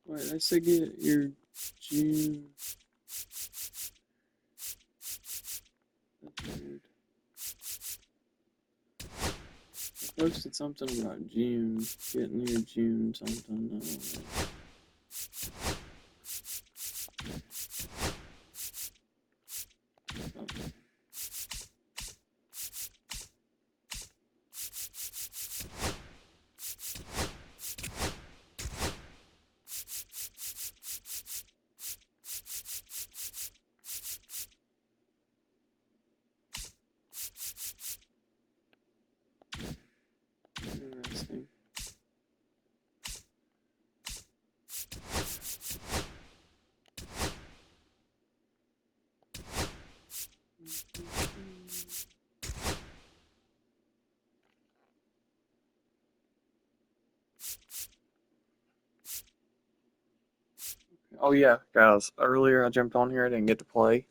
Wait, I said get your June. That's weird. I posted something about June, getting your June something. I don't know. Interesting. Oh yeah, guys. Earlier I jumped on here. I didn't get to play,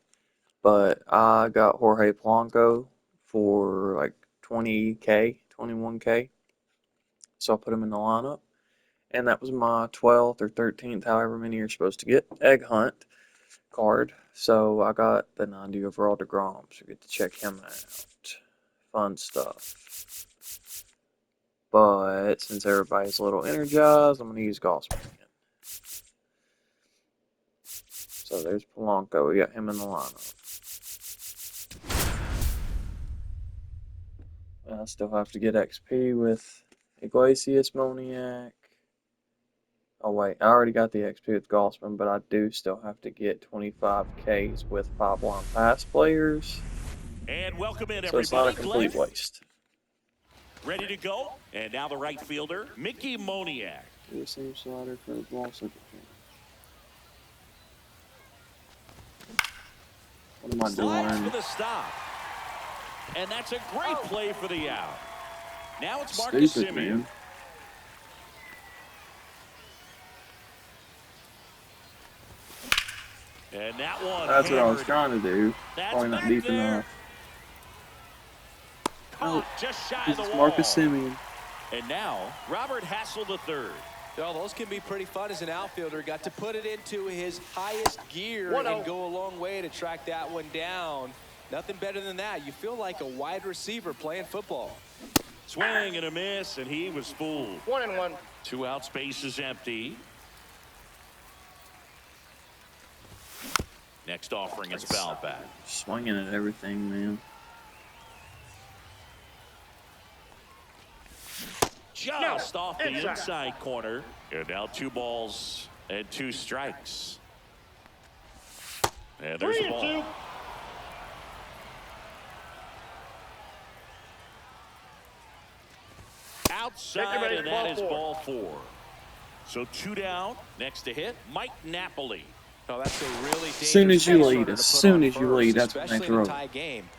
but I got Jorge Polanco for like 20K, 21K. So I put him in the lineup, and that was my 12th or 13th, however many you're supposed to get, egg hunt card. So I got the 90 overall DeGrom, so get to check him out. Fun stuff. But since everybody's a little energized, I'm gonna use Gosman again. So there's Polanco. We got him in the lineup. I still have to get XP with Iglesias, Moniak. Oh wait, I already got the XP with Gosman, but I do still have to get 25Ks with Pipeline Pass players. And welcome in, so it's not a everybody. complete waste. Ready to go? And now the right fielder, Mickey Moniak. Do the same slider for the ball circuit. What am I Slides doing? for the stop. And that's a great play for the out. Now it's Marcus Stupid, Semien. man. And that one That's hammered. what I was trying to do. That's Probably not back deep there. enough. Caught just shy of This the is wall. Marcus Semien. And now, Robert Hassel III. Well, those can be pretty fun as an outfielder. Got to put it into his highest gear and go a long way to track that one down. Nothing better than that. You feel like a wide receiver playing football. Swing and a miss, and he was fooled. 1-1. 2 out, space is empty. Next offering is foul back. Swinging at everything, man. Just off the inside corner. And now 2 balls and 2 strikes. And there's the ball. 3-2. Outside, and that is ball 4. So 2 down. Next to hit, Mike Napoli. Oh, that's a really dangerous As soon as you base lead, runner as to put soon on as you first, lead, that's when they especially in throw a it. tie game.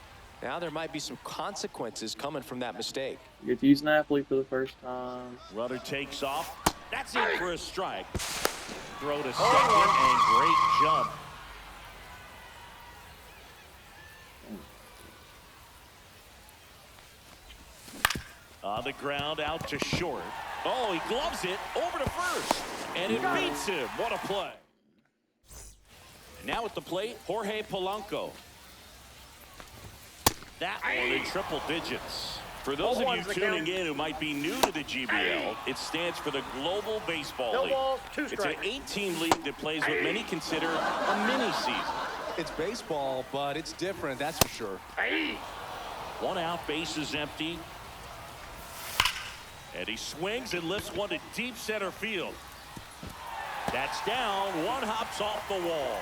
Now there might be some consequences coming from that mistake. You get to use Napoli for the first time. Runner takes off. That's it for a strike. Throw to second, and great jump. On the ground, out to short. Oh, he gloves it over to first. And it beats him. What a play. Now at the plate, Jorge Polanco. That one in triple digits. For those of you tuning in who might be new to the GBL, it stands for the Global Baseball No League. balls, 2 It's strikes. an 8-team league that plays what many consider a mini-season. It's baseball, but it's different, that's for sure. 1 out, base is empty. And he swings and lifts one to deep center field. That's down. 1 hops off the wall.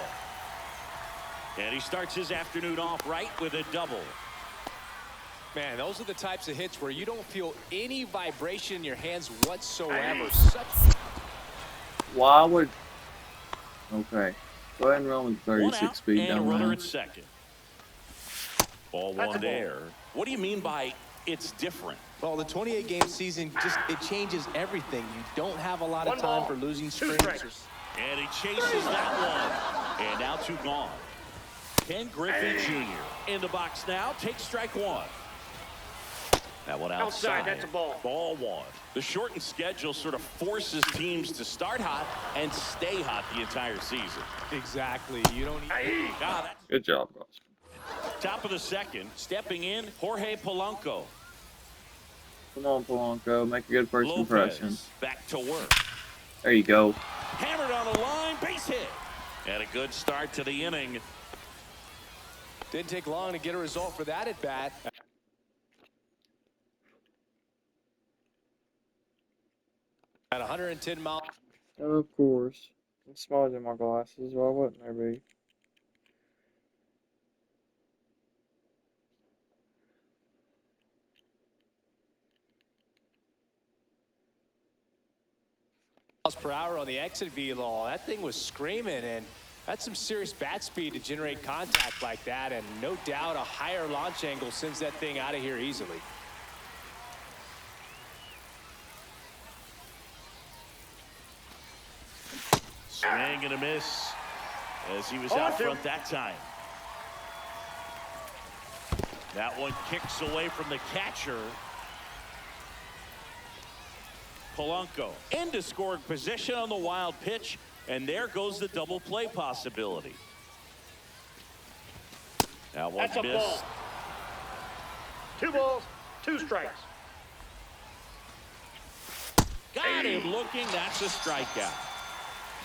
And he starts his afternoon off right with a double. Man, those are the types of hits where you don't feel any vibration in your hands whatsoever. Why would... Okay. Go ahead and run with 1 36 out speed and a down runner there. at second. Ball That's a 1 ball. there. What do you mean by it's different? Well, the 28-game season, it changes everything. You don't have a lot of 1 time ball, for losing 2 strings. strikes. And he chases that one. And now 2 gone. Ken Griffey Jr. in the box now. Takes strike 1. That one outside. That's a ball. Ball one. The shortened schedule sort of forces teams to start hot and stay hot the entire season. Exactly. You don't Good job, guys. Top of the second, stepping in, Jorge Polanco. Come on, Polanco, make a good first impression. Back to work. There you go. Hammered on the line, base hit. And a good start to the inning. Didn't take long to get a result for that at bat. At 110 miles. Of course. I'm smudging my glasses. Why wouldn't there be? Per hour on the exit velo. That thing was screaming, and that's some serious bat speed to generate contact like that, and no doubt a higher launch angle sends that thing out of here easily. Swing and a miss as he was out front that time. That one kicks away from the catcher. Polanco into scoring position on the wild pitch, and there goes the double play possibility. That one missed. Ball. 2 balls, 2 strikes. Got him looking. That's a strikeout.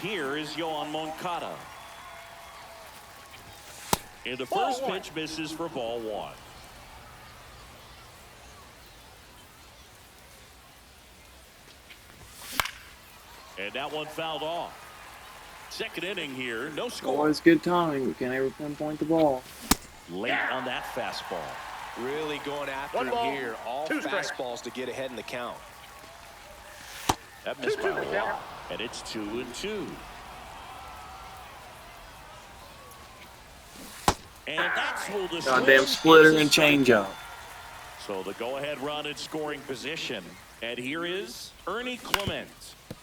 Here is Yohan Moncada. And the first pitch misses for ball 1. And that one fouled off. Second inning here, no score. Always good timing. We can't ever pinpoint the ball. Late on that fastball. Really going after him here. All fastballs to get ahead in the count. That missed by a lot. And it's 2-2. And that's ruled a Goddamn splitter and changeup. So the go-ahead run in scoring position. And here is Ernie Clement.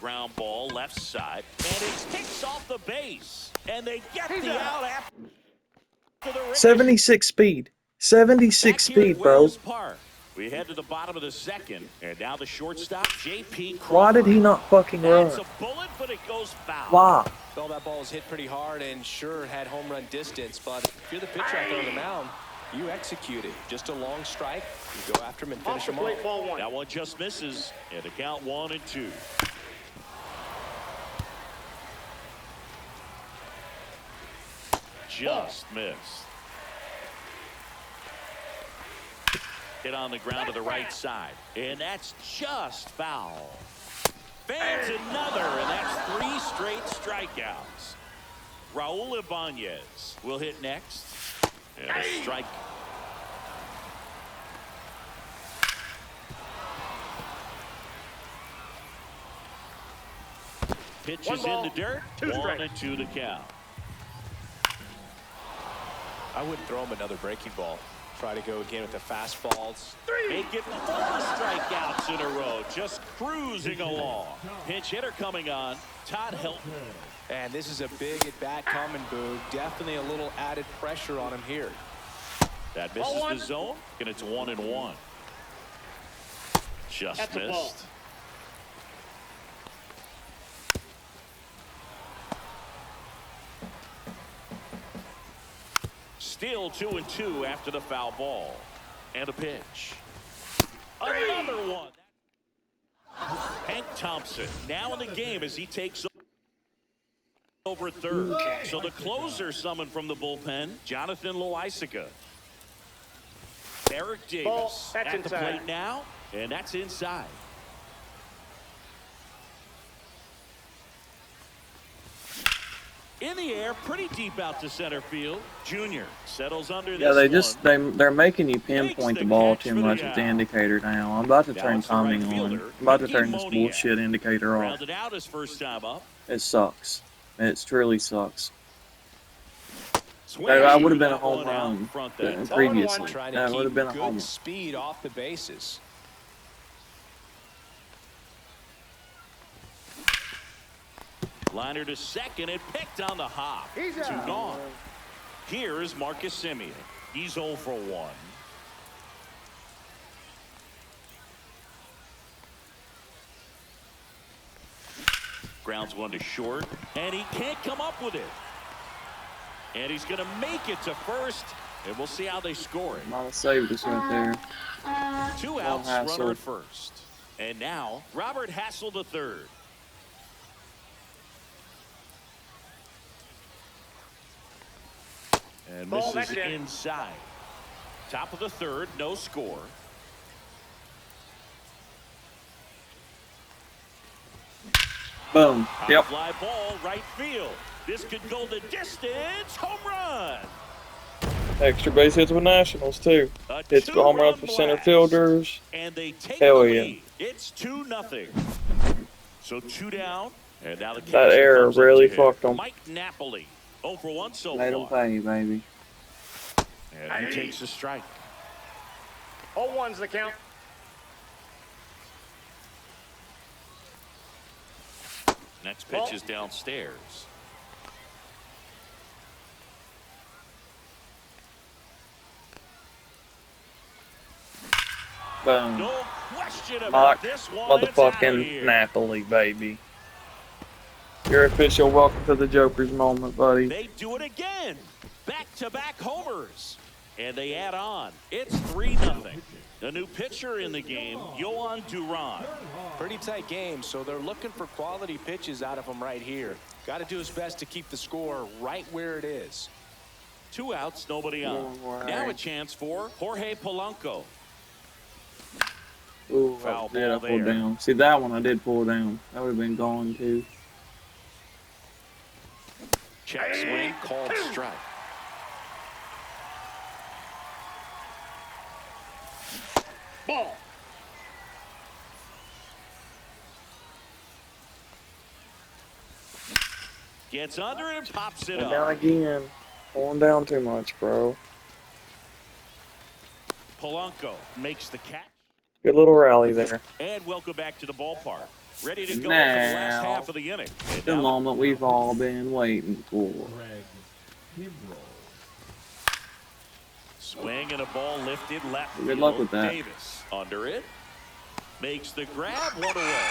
Ground ball left side. And it kicks off the base. And they get the out after the 76 speed. 76 speed, bro. Park. We head to the bottom of the second. And now the shortstop, J.P. Crawford. Why did he not fucking run? That's a bullet, but it goes foul. Why? Well, that ball was hit pretty hard and sure had home run distance. But if you're the pitcher out there on the mound, you execute it. Just a long strike. You go after him and finish him off. That one just misses. And the count 1-2. Just missed. Hit on the ground to the right side. And that's just foul. Fans another, and that's 3 straight strikeouts. Raul Ibanez will hit next. And a strike. Pitches in the dirt. 1-2 the count. I wouldn't throw him another breaking ball. Try to go again with the fastballs. Make it 4 strikeouts in a row. Just cruising along. Pinch hitter coming on. Todd Helton. And this is a big at-bat coming, Boo. Definitely a little added pressure on him here. That misses the zone, and it's 1-1. Just missed. Still 2-2 after the foul ball. And a pitch. Another one. Hank Thompson now in the game as he takes over third. So the closer summoned from the bullpen, Jonathan Loaisiga. Eric Davis at the plate now, and that's inside. In the air, pretty deep out to center field. Junior settles under this they're making you pinpoint the ball too much with the indicator now. I'm about to turn timing on. I'm about to turn this bullshit indicator off. Rounded out his first time up. It sucks. It truly sucks. That would have been a home run previously. That would have been a home run. Speed off the bases. Liner to second and picked on the hop. He's 2 gone. Here's Marcus Semien. He's 0 for 1. Grounds one to short, and he can't come up with it. And he's going to make it to first, and we'll see how they score it. Mama saved us right there. 2 outs, runner at first. And now, Robert Hassel the third. And misses inside. Top of the third, no score. Boom. Yep. Fly ball, right field. This could go the distance. Home run. Extra base hits with Nationals, too. Hits for home runs for center fielders. And they take Hell the yeah. lead. It's 2-0. So 2 down. And now the That error really fucked them. Mike Napoli. 0 for 1 so Made them far. pay, baby. And he takes a strike. 0-1's the count. Next pitch is downstairs. Boom. No question about Mock this one. motherfucking Napoli, baby. Your official welcome to the Joker's moment, buddy. They do it again. Back-to-back homers. And they add on. It's 3-0. The new pitcher in the game, Yohan Duran. Pretty tight game, so they're looking for quality pitches out of him right here. Got to do his best to keep the score right where it is. 2 outs, nobody on. Now a chance for Jorge Polanco. Ooh, Foul yeah, I ball pulled there. down. See, that one I did pull down. That would have been gone, too. Check swing, called strike. Ball. Gets under it and pops it And down up. again. Pulling down too much, bro. Polanco makes the catch. Good little rally there. And welcome back to the ballpark. Ready to go for the last Now, half of the inning. And the now moment we've all been waiting for. swing and a ball lifted left field. Good luck with that. Davis under it. Makes the grab, one away.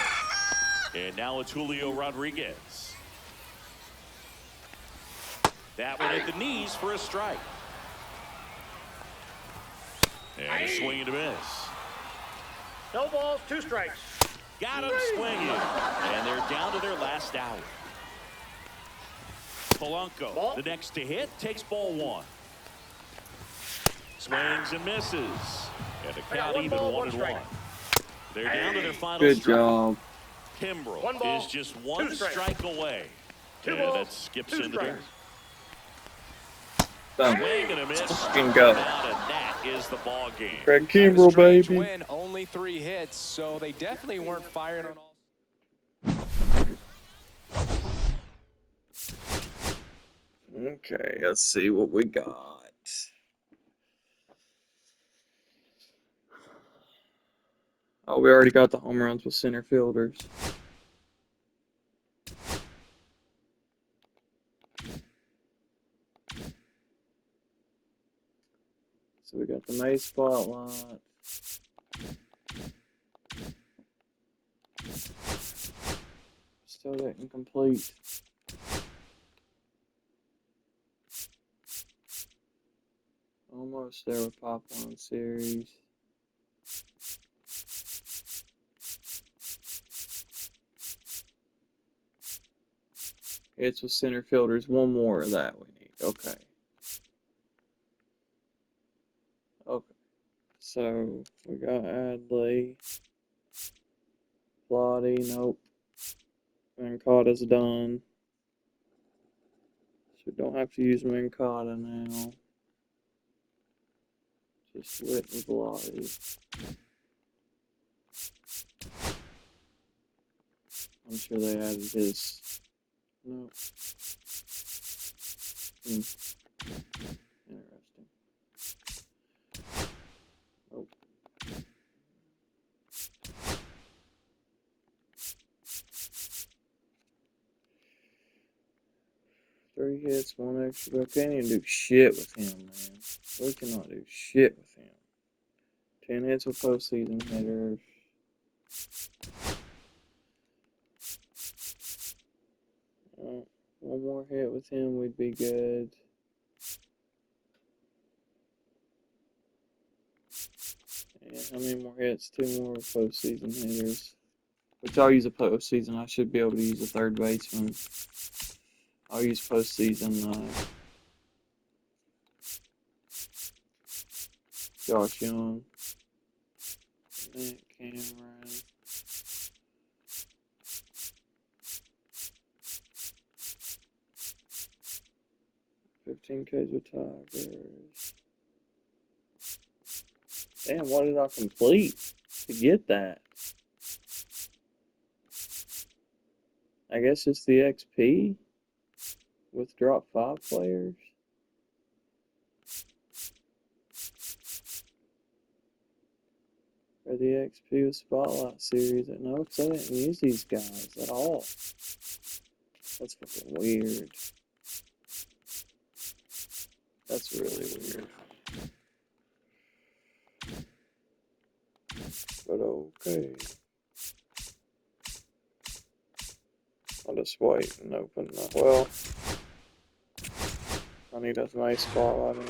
And now it's Julio Rodriguez. That one at the knees for a strike. And a swing and a miss. No balls, 2 strikes. Got him swinging. And they're down to their last out. Polanco, the next to hit, takes ball 1. Swings and misses. And the count even 1-1. They're down to their final Good strike. job. Kimbrel is just 1 strike away. And that skips into there. Done. Swing and a miss. Fucking go. And that is the ball game. Greg Kind of a Kimbrel, strange baby. win, only 3 hits, so they definitely weren't firing on all. Okay, let's see what we got. Oh, we already got the home runs with center fielders. So we got the May spotlight. Still getting complete. Almost there with Pipeline Series. It's with center fielders. One more of that we need. Okay. Okay. So we got Adley. Plotty, nope. Mancada's done. So we don't have to use Mancada now. Just Witt and Plotty. I'm sure they added his. No. Interesting. Nope. Three hits, 1 extra. We can't even do shit with him, man. We cannot do shit with him. 10 hits with postseason hitters. One more hit with him, we'd be good. And how many more hits? 2 more postseason hitters. Which I'll use a postseason. I should be able to use a third baseman. I'll use postseason Josh Young. Nick Cameron. 15 Ks with Tigers. Damn, what did I complete to get that? I guess it's the XP with drop 5 players. Or the XP with Spotlight Series. No, because I didn't use these guys at all. That's fucking weird. That's really weird. But okay. I'll just wait and open the, well, I need a nice spotlight in.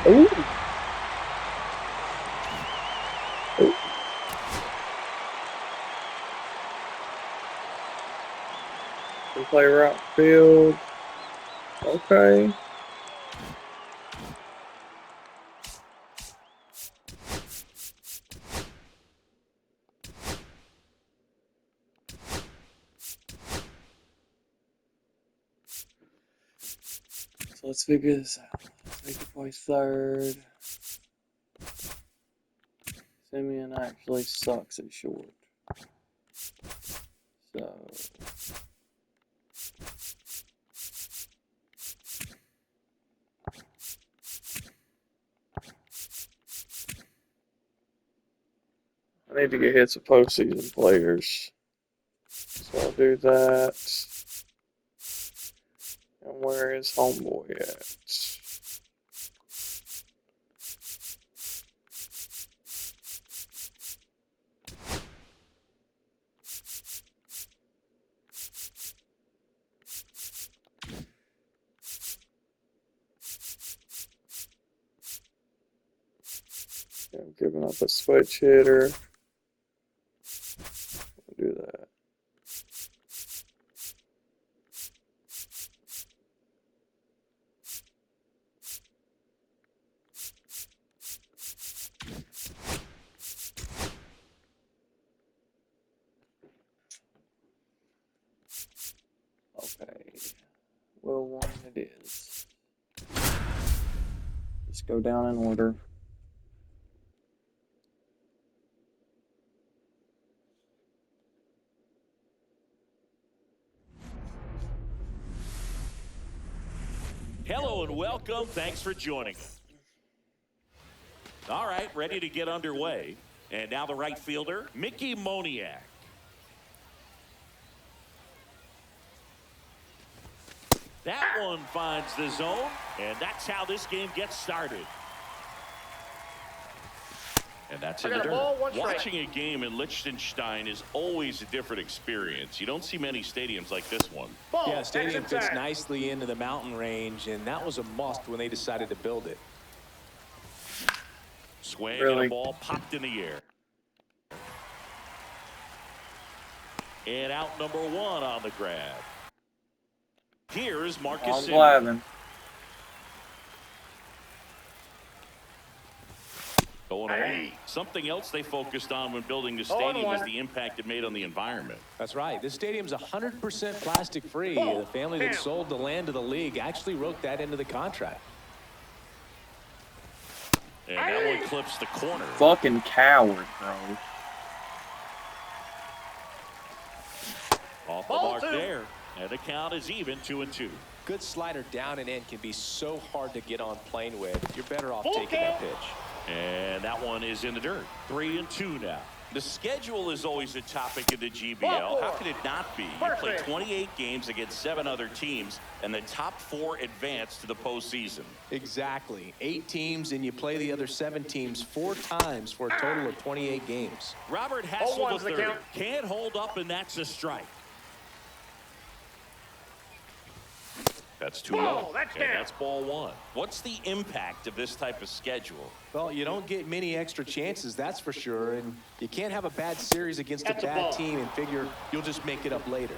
Ooh. Ooh. Can play right field. Okay. So let's figure this out. Make it play third. Simeon actually sucks at short. So I need to get hits with postseason players. So I'll do that. And where is homeboy at? I'm giving up a switch hitter. I'll do that. Okay. Well, one it is. Let's go down in order. Hello and welcome. Thanks for joining us. All right, ready to get underway. And now the right fielder, Mickey Moniak. That one finds the zone, and that's how this game gets started. And that's in the dirt. Watching a game in Liechtenstein is always a different experience. You don't see many stadiums like this one. Yeah, stadium fits nicely into the mountain range, and that was a must when they decided to build it. Swing Really? and a ball popped in the air. And out number 1 on the grab. Here's Marcus Glavin. Going away. Something else they focused on when building the stadium is the impact it made on the environment. That's right. This stadium's 100% plastic free. The family that sold the land to the league actually wrote that into the contract. And that one clips the corner. Fucking coward, bro. Off the mark there. And the count is even, 2-2. Good slider down and in can be so hard to get on plane with. You're better off taking that pitch. And that one is in the dirt. 3-2 now. The schedule is always a topic of the GBL. How could it not be? You play 28 games against 7 other teams, and the top 4 advance to the postseason. Exactly. 8 teams, and you play the other 7 teams 4 times for a total of 28 games. Robert Hassel III can't hold up, and that's a strike. That's 2-0. That's ball 1. What's the impact of this type of schedule? Well, you don't get many extra chances, that's for sure. And you can't have a bad series against a bad team and figure you'll just make it up later.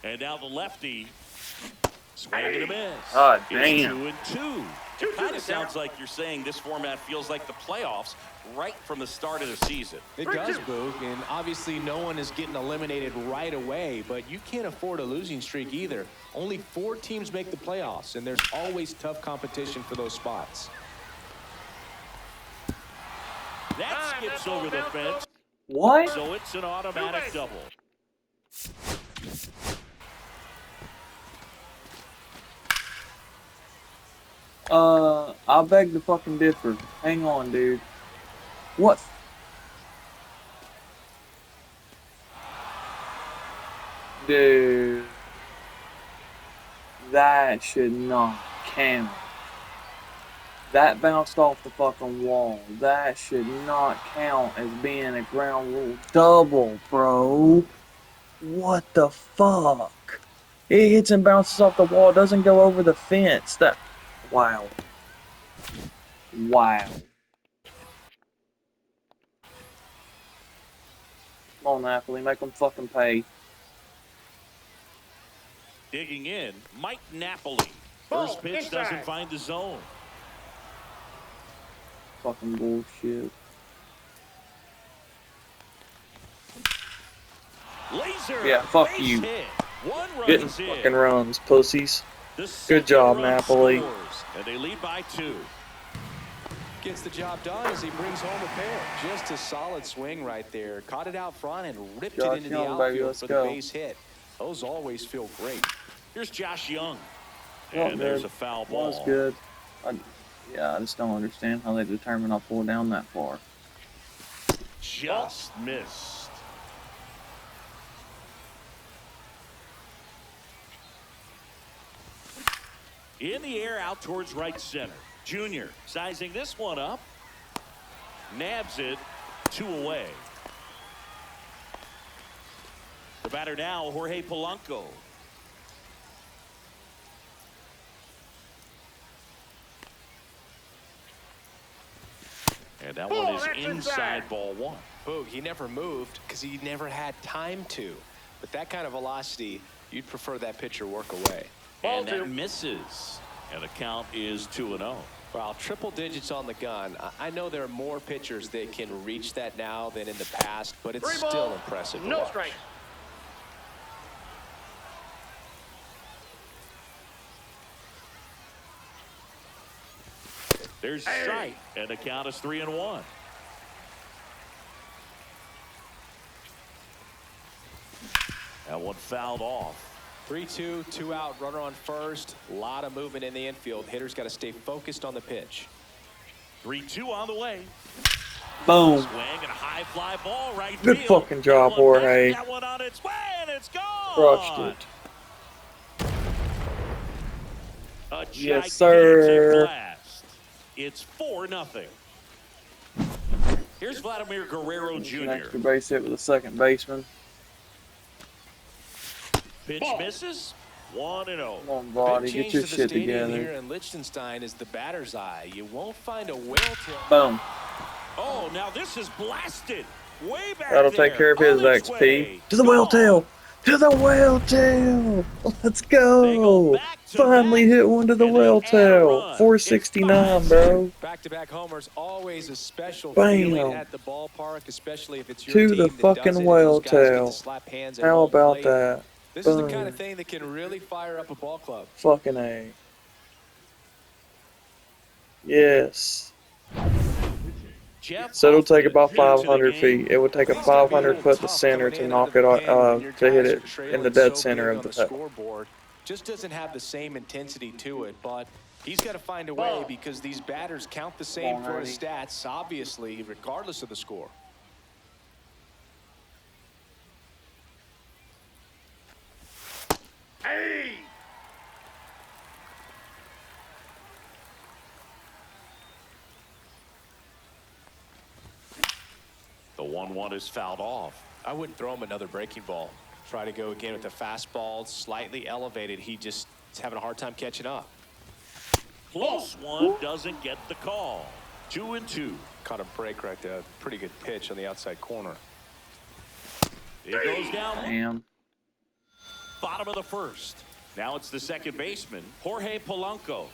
And now the lefty. Swing and a miss. God damn. It's 2-2. It kind of sounds like you're saying this format feels like the playoffs right from the start of the season. It does, Boog, and obviously no one is getting eliminated right away, but you can't afford a losing streak either. Only 4 teams make the playoffs, and there's always tough competition for those spots. That skips over the fence. What? So it's an automatic double. I beg to fucking differ. Hang on, dude. What? Dude. That should not count. That bounced off the fucking wall. That should not count as being a ground rule double, bro. What the fuck? It hits and bounces off the wall. It doesn't go over the fence. That... Wow. Wow. Come on, Napoli. Make them fucking pay. Digging in, Mike Napoli. First pitch doesn't find the zone. Fucking bullshit. Laser. Yeah, fuck you. Hit. One run Getting is in. fucking runs, pussies. The Good job, second run Napoli. scores, and they lead by 2. Gets the job done as he brings home a pair. Just a solid swing right there. Caught it out front and ripped it into the outfield for the base hit. Those always feel great. Here's Josh Young. Well, And there's a foul ball. Was good. I just don't understand how they determine I'll pull down that far. Just missed. In the air out towards right center. Junior sizing this one up. Nabs it 2 away. The batter now, Jorge Polanco. And that one is inside ball 1. Boog, he never moved because he never had time to. But that kind of velocity, you'd prefer that pitcher work away. And that misses. And the count is 2-0. Well, triple digits on the gun. I know there are more pitchers that can reach that now than in the past, but it's still impressive. No strike. There's a strike, and the count is 3-1. That one fouled off. 3-2, 2 out, runner on first. A lot of movement in the infield. Hitters got to stay focused on the pitch. 3-2 on the way. Boom. Swing and a high fly ball right Good field. fucking job, Jorge. That one on its way, and it's gone. Crushed it. A Yes, sir. blast. It's 4-0. Here's Vladimir Guerrero An Jr. extra base hit with a second baseman. Pitch misses. 1-0. Come on, Body, Big get change your to the shit stadium together. here in Liechtenstein is the batter's eye. You won't find a whale tail. Boom. Oh, now this is blasted. Way back That'll there. take care of his On its XP. way. To the whale Gone. tail. To the whale tail. Let's They go go. back to Finally back, hit one to the and they whale add a tail. run. It's 469, 5-6. bro. Back-to-back homers, always a special feeling Bam. at the ballpark, especially if it's your To the team that does fucking it and those whale guys get to tail. slap hands at How home about plate. that? This is the kind of Boom. thing that can really fire up a ball club. Fucking A. Yes. Jeff So it'll take Hoffman about into the 500 game. feet. It would take a It's gotta be a 500 little foot to tough center coming to in out knock of the it pen when your to hit guys are it in the trailing dead so center big of on the the. scoreboard. Just doesn't have the same intensity to it, but he's got to find a way because these batters count the same for his stats, obviously, regardless of the score. Hey! The 1-1 is fouled off. I wouldn't throw him another breaking ball. Try to go again with the fastball, slightly elevated. He just is having a hard time catching up. Close one, doesn't get the call. 2-2. Caught a break right there. Pretty good pitch on the outside corner. It goes down. Damn. Bottom of the first. Now it's the second baseman, Jorge Polanco.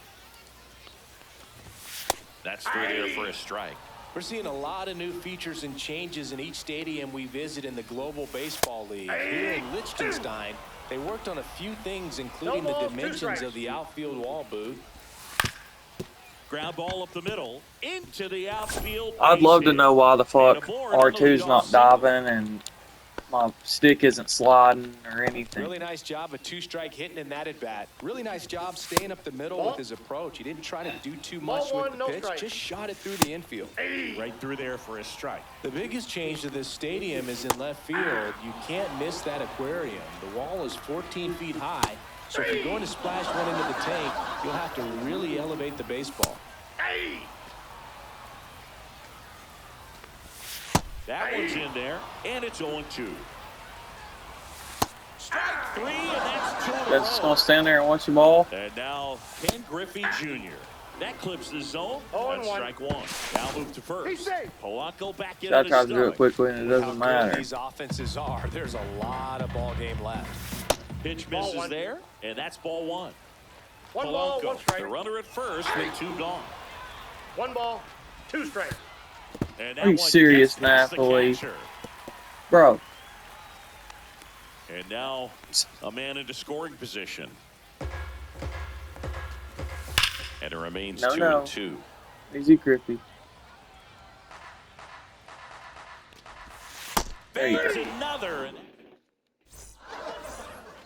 That's through there for a strike. We're seeing a lot of new features and changes in each stadium we visit in the Global Baseball League. Here in Liechtenstein, they worked on a few things, including the dimensions of the outfield wall booth. Ground ball up the middle, into the outfield. I'd love to base know why the fuck hit. And aboard on the R2's leadoff not single. diving and my stick isn't sliding or anything. Really nice job of two-strike hitting in that at-bat. Really nice job staying up the middle with his approach. He didn't try to do too much with the pitch, just shot it through the infield. Right through there for a strike. The biggest change to this stadium is in left field. You can't miss that aquarium. The wall is 14 feet high, so if you're going to splash one into the tank, you'll have to really elevate the baseball. That one's in there, and it's 0-2. Strike 3, and that's 2 in a That's just row. gonna stand there and watch the ball. And now Ken Griffey Jr. That clips the zone. That's 0-1. strike 1. Now move to first. He's safe. Polanco back in I the tried to do it stomach. quickly and it How doesn't good matter. these offenses are. There's a lot of ball game left. Pitch Ball misses one. there, and that's ball 1. One ball, Polanco, one strike. the runner at first with 2 gone. 1 ball, 2 strikes. And Are you that one serious, gets past the Napoli? catcher. Bro, And now a man into scoring position. And it remains No, 2-2. easy Griffey. There you There's go. another.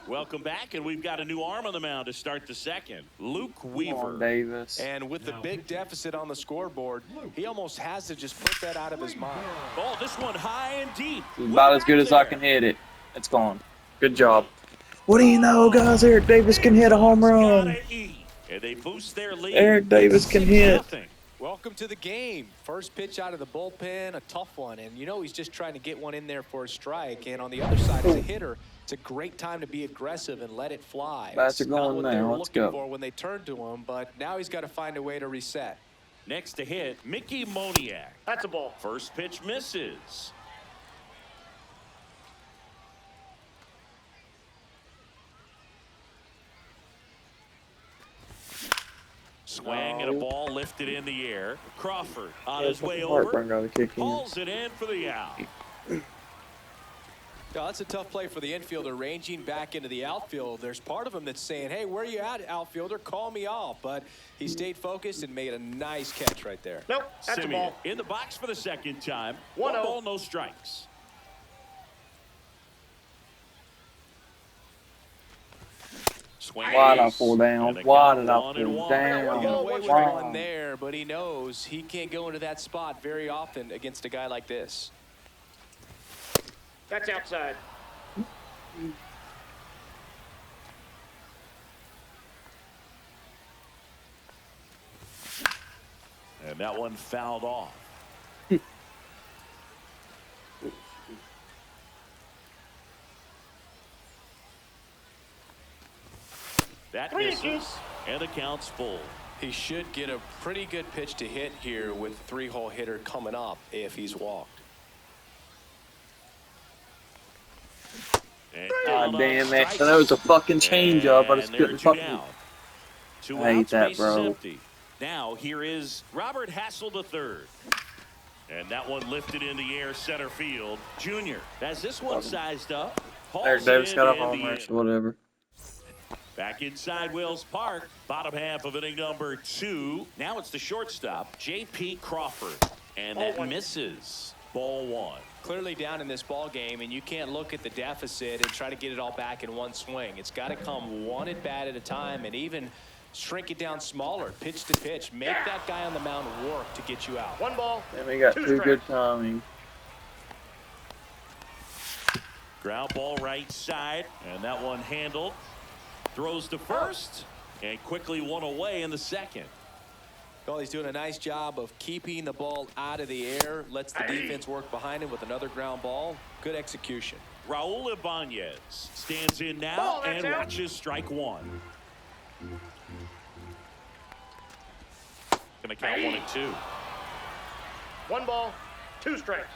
Welcome back, and we've got a new arm on the mound to start the second. Luke Come Weaver. on, Davis. And with the big deficit on the scoreboard, he almost has to just put that out of his mind. Oh, this one high and deep. It's about as good as I can hit it. It's gone. Good job. What do you know, guys? Eric Davis can hit a home run. Gotta eat. And they boost their lead. Eric Davis can hit. 6-0. Welcome to the game. First pitch out of the bullpen, a tough one. And you know he's just trying to get one in there for a strike. And on the other side, as a hitter, it's a great time to be aggressive and let it fly. Bats are It's not going what they now. were Let's looking go. for when they turned to him, but now he's got to find a way to reset. Next to hit, Mickey Moniak. That's a ball. First pitch misses. Swing and a ball lifted in the air. Crawford on his way Heartburn over. got to kick in. Hauls it in for the out. Yeah, that's a tough play for the infielder, ranging back into the outfield. There's part of him that's saying, hey, where are you at, outfielder? Call me off. But he stayed focused and made a nice catch right there. Nope, that's a Simeon ball. in the box for the second time. 1-0. One ball, no strikes. Swing. Why did I pull down? And a Why count, did I 1-1. pull Got down? away with Wow. one there, but he knows he can't go into that spot very often against a guy like this. That's outside. And that one fouled off. That misses, and the count's full. He should get a pretty good pitch to hit here with three-hole hitter coming up if he's walked. And God count damn of it. strikes. And that was a fucking changeup. I just And they're couldn't two fucking. down. Two I hate outs, that, bases bro. empty. Now here is Robert Hassel III. And that one lifted in the air center field. Junior has this one sized up. Eric Hauls Davis it got a in the homer, inning. so whatever. Back inside Wells Park, bottom half of inning number 2. Now it's the shortstop, J.P. Crawford. And that misses. Ball 1. Clearly down in this ball game, and you can't look at the deficit and try to get it all back in one swing. It's got to come one at bat at a time, and even shrink it down smaller, pitch to pitch. Make that guy on the mound work to get you out. 1 ball. And we got 2 two good strikes. timing. Ground ball right side, and that one handled. Throws to first, and quickly one away in the second. Well, he's doing a nice job of keeping the ball out of the air. Lets the defense work behind him with another ground ball. Good execution. Raul Ibanez stands in now Ball, that's and out. watches strike 1. Gonna count 1 and 2. 1 ball. 2 strikes.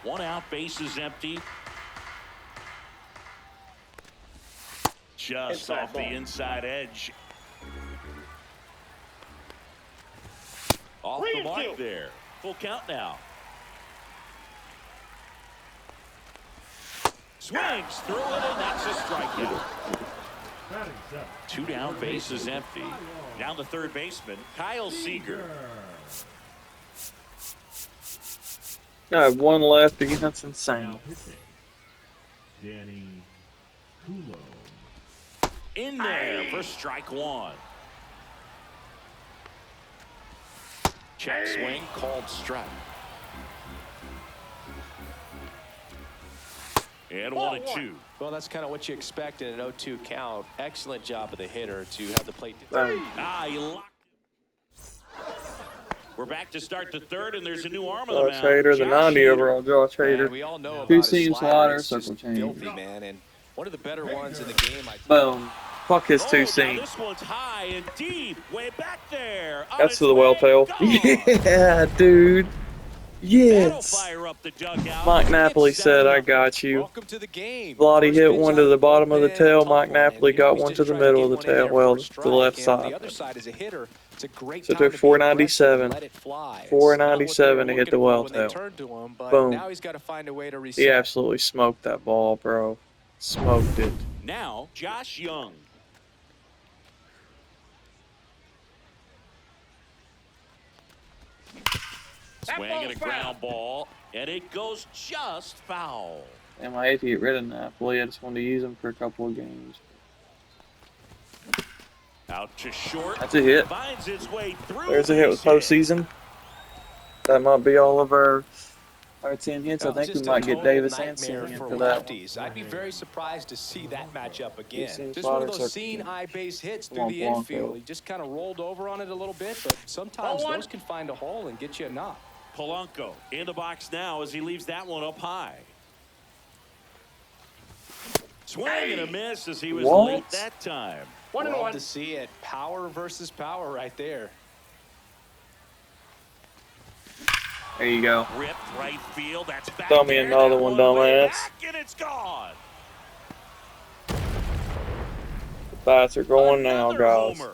1 out, bases empty. Just Inside off ball. the inside edge. Off the Green mark field. there. Full count now. Swings through it, and that's a strikeout. 2 down, bases empty. Down to third baseman, Kyle Seager. I have one left again. That's insane. Danny Kulo. In there for strike 1. Check swing, called strike. And 1 and 2. Well, that's kind of what you expect in an 0-2 count. Excellent job of the hitter to have the plate. Boom. He locked it. We're back to start the third, and there's a new arm on the Josh mound. Hader, the Josh 90 Hader. overall Josh And Hader. we all know about Two his seam slider. slider, It's just circle change. filthy, man. And one of the better ones in the game. Boom. Fuck his Oh, two now seam. this one's high and deep, way back there. On That's its to the way, well tail. gone. Yeah, dude. That'll Yes. fire up the dugout. Mike Napoli It's said, I 7-0. got you. Welcome to the game. Lottie First hit pitch one out to the of bottom of the bullpen, tail. tough Mike one, Napoli and got he's one just to the trying middle of get the one in tail. there Well, for a to the left strike. And side. the other side as a hitter, it's a great So time took to be aggressive 497. and let it fly. It's 497 not what to they hit the were well looking for when tail. they turned to him, but Boom. now he's got to find a way to reset. He absolutely smoked that ball, bro. Smoked it. Now, Josh Young. Swing and a ground ball, and it goes just foul. Damn, I hate to get rid of Napoli. I just wanted to use him for a couple of games. Out to short. That's a hit. Finds its way through. There's a hit with base hit. postseason. That might be all of our 10 hits. I Well, think we just a might get total Davis and nightmare Simeon for for that one. lefties. I'd be very surprised to see that matchup again. seems Just one of slaughter those sucker. seeing eye base hits Come through on, the Blanco. infield. He just kind of rolled over on it a little bit, but sometimes Ball 1. those can find a hole and get you a knock. Polanco in the box now as he leaves that one up high. Swing and a miss as he was What? late that time. 1 and Love 1. to see it. Power versus power right there. There you go. Ripped right field. That's back Throw me there. another That one, way dumbass. back, and it's gone. The bats are going now, Another guys. homer.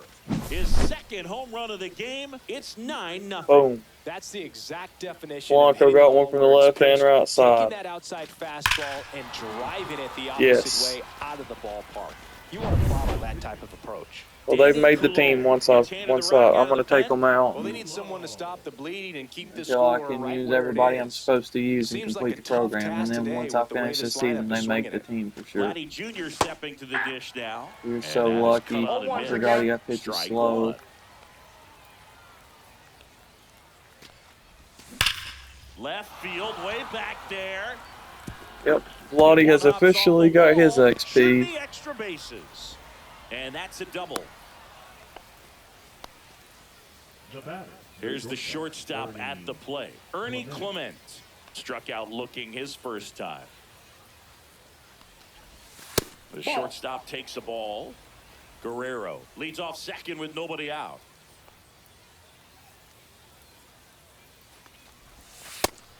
His second home run of the game. It's 9-0. Boom. That's the exact definition. Blanco of hitting got the one ball from the where it's left and pitched, right side. Taking that outside fastball and driving it the opposite Yes. way out of the ballpark. You want to follow that type of approach. Well, they've made the team once I'm going to take them out. Well, they need someone to stop the bleeding and keep the Until I score can right use where it everybody I'm is. supposed to use and Seems complete like a the tough program. And task then today once I with the way finish the this season, lineup they is make swinging the it. team for sure. Vladdy Jr. stepping to the dish now. We were And so that has lucky. come out I and forgot missed. he got pitched Strike slow. one. Left field, way back there. Yep. Lottie has One hops officially off the got his wall, should XP. be extra bases. And that's a double. The batter. Here's the shortstop at the plate. Ernie Clement struck out looking his first time. The shortstop takes a ball. Guerrero leads off second with nobody out.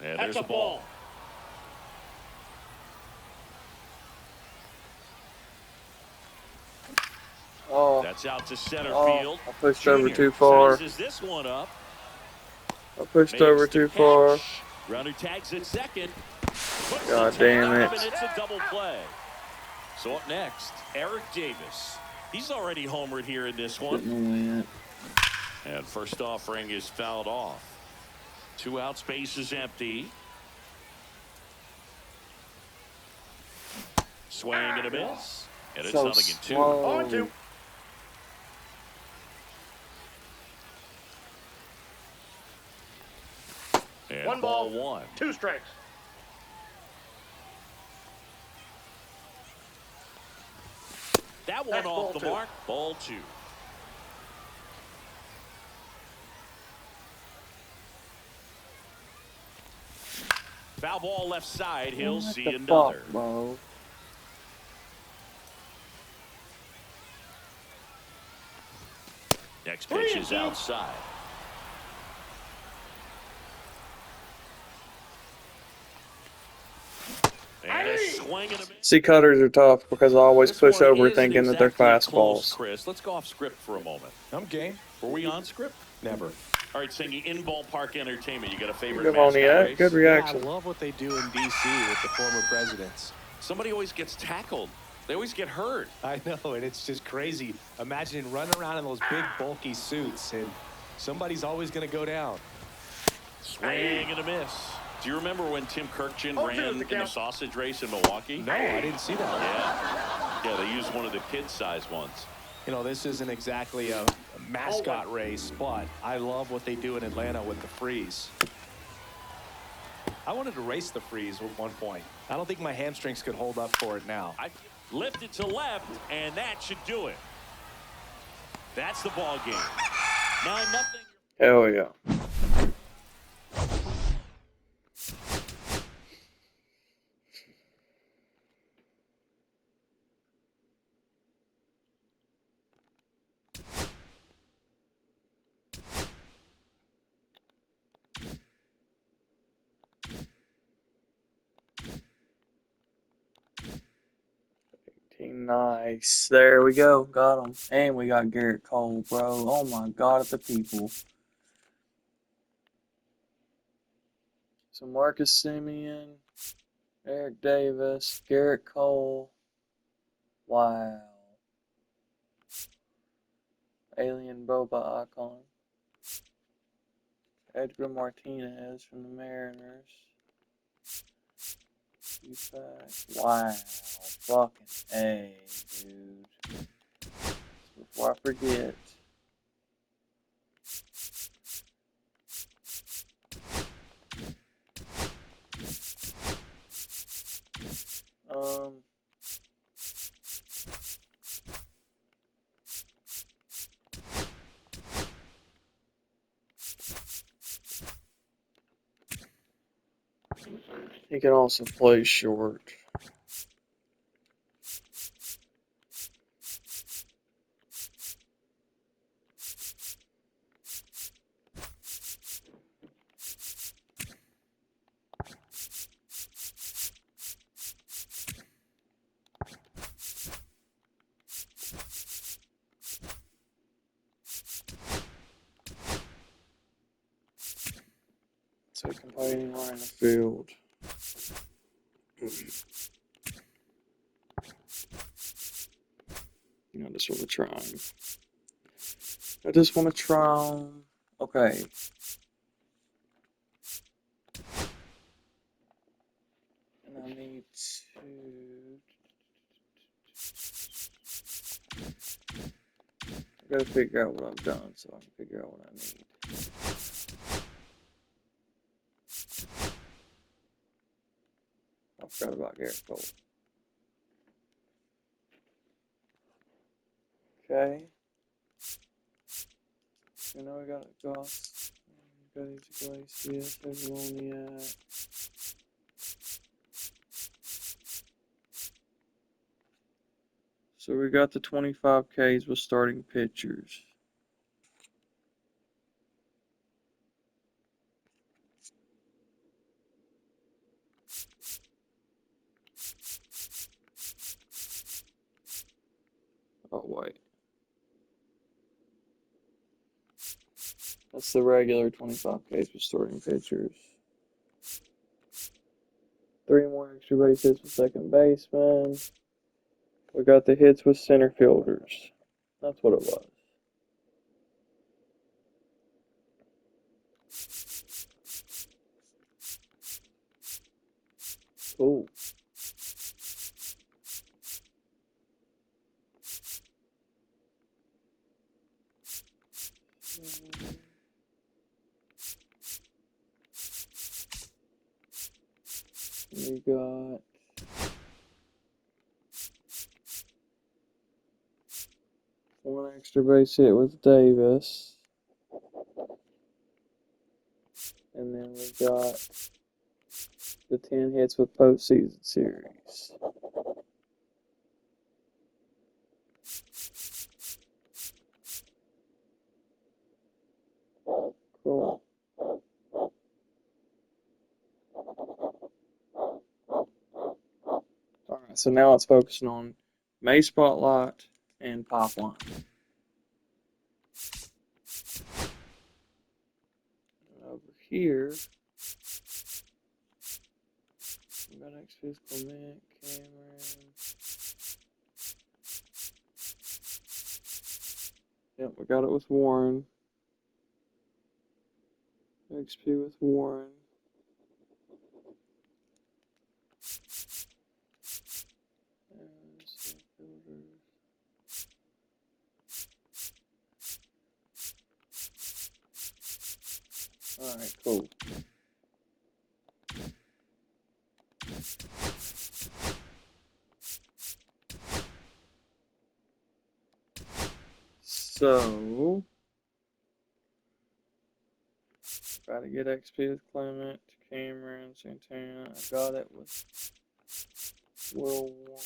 And That's there's a ball. Gets out to center Oh, field. I pushed over Junior too far. sizes this one up. I pushed Makes over the too catch. far. Runner tags at second. Puts God the tag damn on it. him, and it's a double play. So up next, Eric Davis. He's already homered here in this one. Didn't And first offering is fouled off. 2 outs, base is empty. Swing and a miss. And it's So nothing in 2. slow. On 2. And 1 ball, 1. 2 strikes. That one That's off ball the 2. mark. Ball 2. Foul ball left side. He'll What see the another. fuck, bro? Next pitch is outside. And a swing and a miss. See, cutters are tough because I always This push one over isn't thinking that they're exactly close, fastballs. Chris, let's go off script for a moment. I'm game. Were we on script? Never. All right, singing in ballpark entertainment. You got a favorite Good mascot Moniak. race? Good Yeah, I reaction. love what they do in D.C. with the former presidents. Somebody always gets tackled. They always get hurt. I know, and it's just crazy. Imagine running around in those big, bulky suits, and somebody's always going to go down. Swing and a miss. Do you remember when Tim Kirkjian Oh, ran two is the in the count. sausage race in Milwaukee? No, I didn't see that. Yeah, they used one of the kid-sized ones. You know, this isn't exactly a mascot race, but I love what they do in Atlanta with the freeze. I wanted to race the freeze at one point. I don't think my hamstrings could hold up for it now. I lifted to left, and that should do it. That's the ball game. 9-0. Hell yeah. Nice. There we go. Got him. And we got Garrett Cole, bro. Oh my God, at the people. So Marcus Simeon, Eric Davis, Garrett Cole. Wow. Alien Boba icon. Edgar Martinez from the Mariners. Wow. Fucking A, dude. Before I forget. He can also play short. So he can play anywhere in the field. I just want to try him. I just want to try him. Okay. And I need to... I gotta figure out what I've done so I can figure out what I need. I forgot about Garrett Cole. Okay. You know we got a Goss. We got Iglesias. There's Moniak. So we got the 25Ks with starting pitchers. Oh wait. That's the regular 25Ks for starting pitchers. 3 more extra base hits with second baseman. We got the hits with center fielders. That's what it was. Cool. We got one extra base hit with Davis. And then we got the 10 hits with postseason series. Cool. Alright, so now it's focusing on May Spotlight and Pipeline. And over here, we got XP Clement, Cameron. Yep, we got it with Warren. XP with Warren. Alright, cool. So, gotta get XP with Clement, Cameron, Santana. I got it with Will Warren.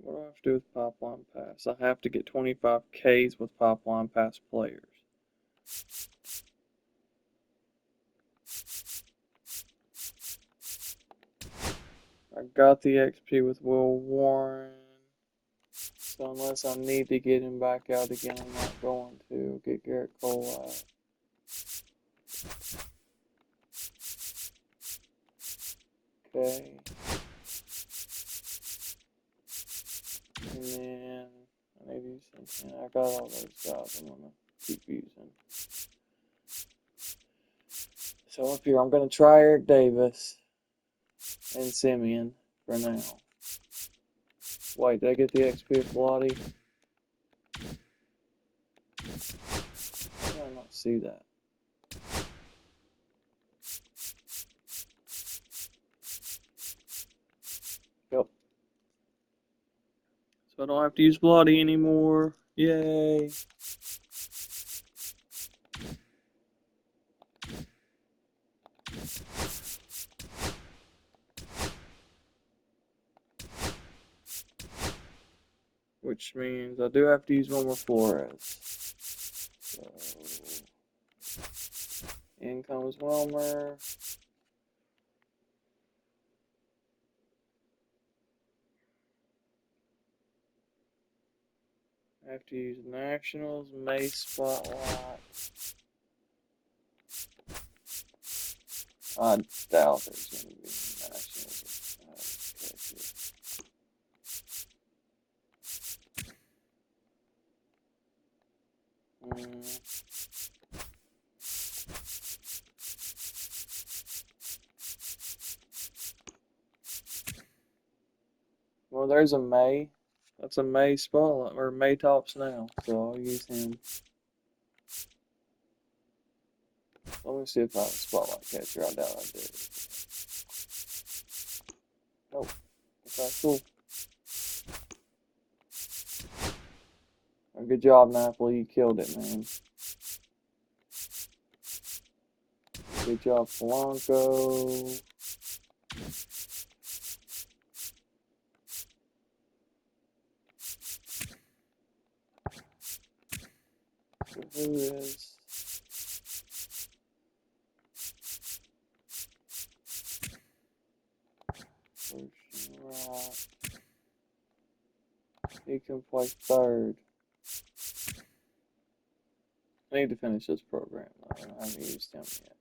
What do I have to do with Pipeline Pass? I have to get 25 Ks with Pipeline Pass players. I got the XP with Will Warren. So unless I need to get him back out again, I'm not going to get Garrett Cole out. Okay. And then I need to use something. I got all those guys I'm gonna keep using. So up here, I'm gonna try Eric Davis and Simeon for now. Wait, did I get the XP with Lottie? How did I not see that? Yep. So I don't have to use Bloody anymore. Yay. Which means I do have to use one more Flores. So, in comes Wilmer. I have to use Nationals, May Spotlight. I doubt there's going to be Nationals. Well, there's a May. That's a May Spotlight, or May Tops now, so I'll use him. Let me see if I have a Spotlight catcher. I doubt I do. Nope. Okay, cool. Well, good job, Napoli. You killed it, man. Good job, Polanco. So who is... Right. He can play third. I need to finish this program though. I haven't used him yet.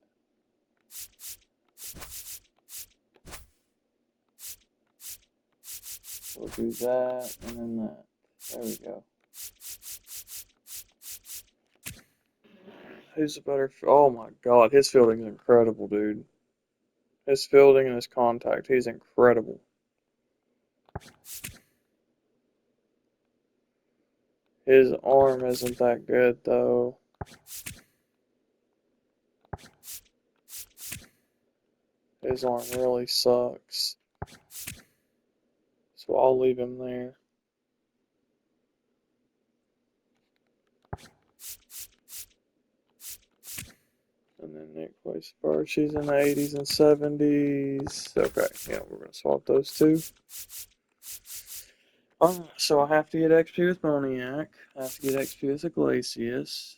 We'll do that and then that. There we go. Who's a better? Oh my God, his fielding is incredible, dude. His fielding and his contact, he's incredible. His arm isn't that good though. His arm really sucks. So I'll leave him there. And then Nick plays first. She's in the 80s and 70s. Okay, yeah, we're going to swap those two. So I have to get XP with Moniac. I have to get XP with Iglesias.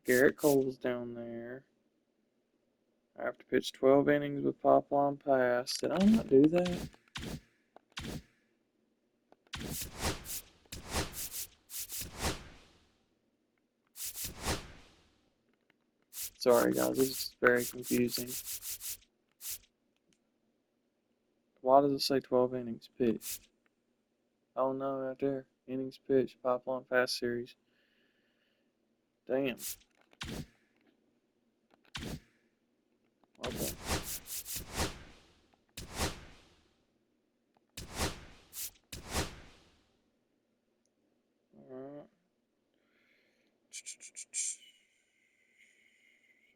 Garrett Cole's down there. I have to pitch 12 innings with Pipeline Pass. Did I not do that? Sorry guys, this is very confusing. Why does it say 12 innings pitched? Oh no, right there. Innings pitched, Pipeline Pass series. Damn. Okay. Alright.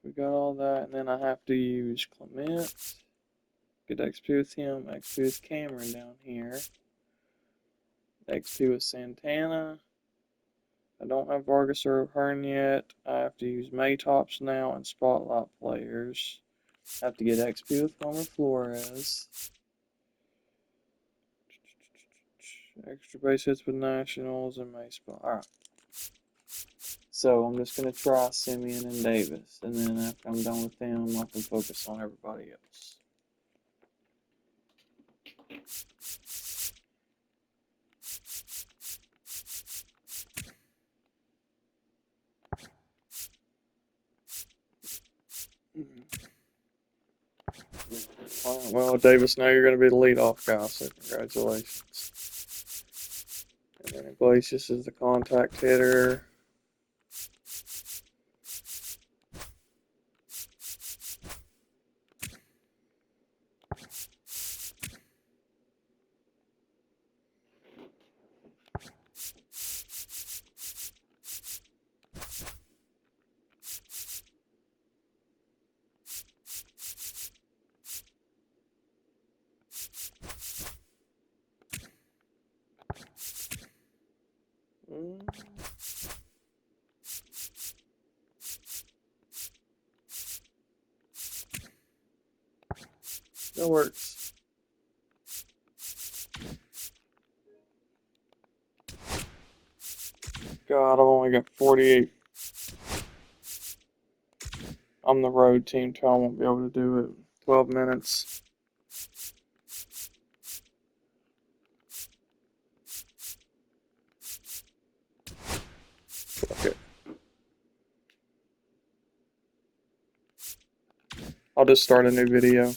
We got all that, and then I have to use Clement. Get XP with him, XP with Cameron down here. XP with Santana. I don't have Vargas or O'Hearn yet. I have to use Maytops now and Spotlight players. I have to get XP with Homer Flores. Extra base hits with Nationals and May Spot. Alright. So I'm just going to try Simeon and Davis. And then after I'm done with them, I can focus on everybody else. Alright, well, Davis, now you're going to be the leadoff guy, so congratulations. And then Iglesias is the contact hitter. That works. God, I've only got 48. I'm the road team, so I won't be able to do it. 12 minutes. Okay. I'll just start a new video.